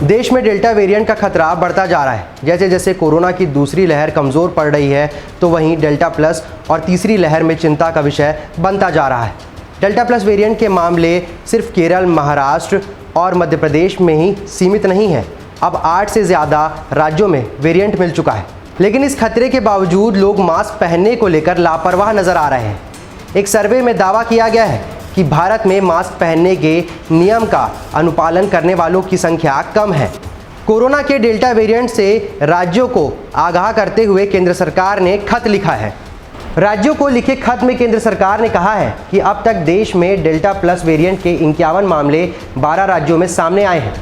देश में delta variant का खतरा बढ़ता जा रहा है। जैसे जैसे कोरोना की दूसरी लहर कमज़ोर पड़ रही है, तो वहीं डेल्टा प्लस और तीसरी लहर में चिंता का विषय बनता जा रहा है। डेल्टा प्लस वेरिएंट के मामले सिर्फ केरल, महाराष्ट्र और मध्य प्रदेश में ही सीमित नहीं है। अब 8 से ज़्यादा राज्यों में वेरिएंट मिल चुका है। लेकिन इस खतरे के बावजूद लोग मास्क पहनने को लेकर लापरवाह नज़र आ रहे हैं। एक सर्वे में दावा किया गया है कि भारत में मास्क पहनने के नियम का अनुपालन करने वालों की संख्या कम है। कोरोना के डेल्टा वेरिएंट से राज्यों को आगाह करते हुए केंद्र सरकार ने खत लिखा है। राज्यों को लिखे खत में केंद्र सरकार ने कहा है कि अब तक देश में डेल्टा प्लस वेरिएंट के 51 मामले 12 राज्यों में सामने आए हैं।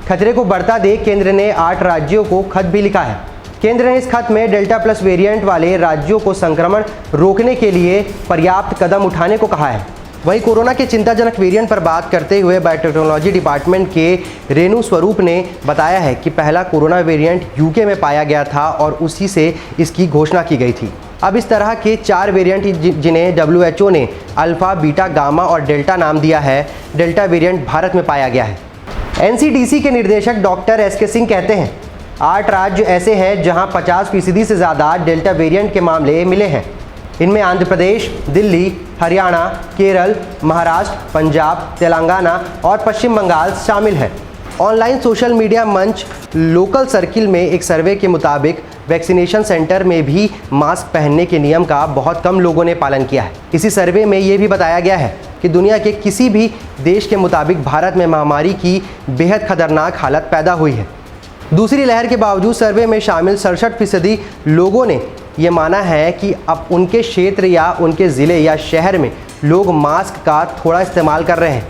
खतरे को बढ़ता देख केंद्र ने 8 राज्यों को खत भी लिखा है। केंद्र ने इस खत में डेल्टा प्लस वेरिएंट वाले राज्यों को संक्रमण रोकने के लिए पर्याप्त कदम उठाने को कहा है। वहीं कोरोना के चिंताजनक वेरिएंट पर बात करते हुए बायोटेक्नोलॉजी डिपार्टमेंट के रेणु स्वरूप ने बताया है कि पहला कोरोना वेरिएंट यूके में पाया गया था और उसी से इसकी घोषणा की गई थी। अब इस तरह के 4 वेरिएंट जिन्हें WHO ने अल्फा, बीटा, गामा और डेल्टा नाम दिया है, डेल्टा वेरिएंट भारत में पाया गया है। NCDC के निर्देशक डॉक्टर SK सिंह कहते हैं 8 राज्य ऐसे हैं जहां 50% से ज़्यादा डेल्टा वेरिएंट के मामले मिले हैं। इनमें आंध्र प्रदेश, दिल्ली, हरियाणा, केरल, महाराष्ट्र, पंजाब, तेलंगाना और पश्चिम बंगाल शामिल है। ऑनलाइन सोशल मीडिया मंच लोकल सर्किल में एक सर्वे के मुताबिक वैक्सीनेशन सेंटर में भी मास्क पहनने के नियम का बहुत कम लोगों ने पालन किया है। इसी सर्वे में ये भी बताया गया है कि दुनिया के किसी भी देश के मुताबिक भारत में महामारी की बेहद खतरनाक हालत पैदा हुई है। दूसरी लहर के बावजूद सर्वे में शामिल 67% लोगों ने ये माना है कि अब उनके क्षेत्र या उनके ज़िले या शहर में लोग मास्क का थोड़ा इस्तेमाल कर रहे हैं।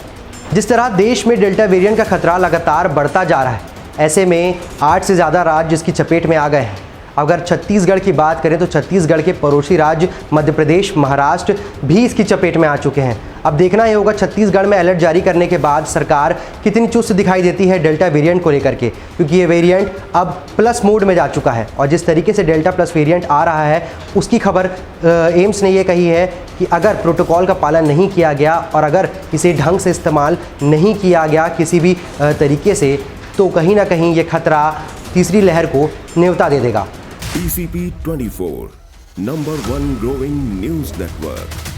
जिस तरह देश में डेल्टा वेरिएंट का खतरा लगातार बढ़ता जा रहा है, ऐसे में 8 से ज़्यादा राज्य इसकी चपेट में आ गए हैं। अगर छत्तीसगढ़ की बात करें तो छत्तीसगढ़ के पड़ोसी राज्य मध्य प्रदेश, महाराष्ट्र भी इसकी चपेट में आ चुके हैं। अब देखना ही होगा छत्तीसगढ़ में अलर्ट जारी करने के बाद सरकार कितनी चुस्त दिखाई देती है डेल्टा वेरिएंट को लेकर के, क्योंकि ये वेरिएंट अब प्लस मोड में जा चुका है। और जिस तरीके से डेल्टा प्लस वेरिएंट आ रहा है, उसकी खबर एम्स ने ये कही है कि अगर प्रोटोकॉल का पालन नहीं किया गया और अगर इसे ढंग से इस्तेमाल नहीं किया गया किसी भी तरीके से, तो कहीं ना कहीं ये खतरा तीसरी लहर को न्योता दे देगा। TCP 24, #1 growing news network।